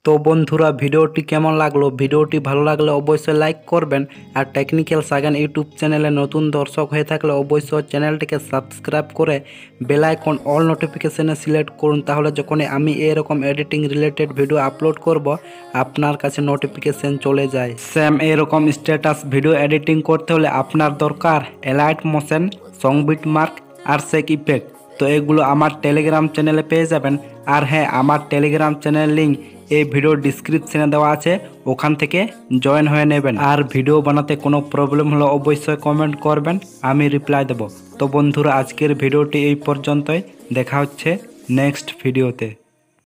তো বন্ধুরা ভিডিওটি কেমন লাগলো, ভিডিওটি ভালো লাগলে অবশ্যই লাইক করবেন। আর টেকনিক্যাল সাগেন ইউটিউব চ্যানেলে নতুন দর্শক হয়ে থাকলে অবশ্যই চ্যানেলটিকে সাবস্ক্রাইব করে বেল আইকন অল নোটিফিকেশনে সিলেক্ট করুন, তাহলে যখনই আমি এরকম এডিটিং রিলেটেড ভিডিও আপলোড করব আপনার কাছে নোটিফিকেশন চলে যায়। সেম এরকম স্ট্যাটাস ভিডিও এডিটিং করতে হলে আপনার দরকার Alight Motion, song beat mark আর শেক ইফেক্ট। তো এগুলো আমার টেলিগ্রাম চ্যানেলে পেয়ে যাবেন। আর হ্যাঁ, আমার টেলিগ্রাম চ্যানেল লিঙ্ক এই ভিডিও ডিসক্রিপশনে দেওয়া আছে, ওখান থেকে জয়েন হয়ে নেবেন। আর ভিডিও বানাতে কোনো প্রবলেম হলে অবশ্যই কমেন্ট করবেন, আমি রিপ্লাই দেব। তো বন্ধুরা আজকের ভিডিওটি এই পর্যন্তই, দেখা হচ্ছে নেক্সট ভিডিওতে।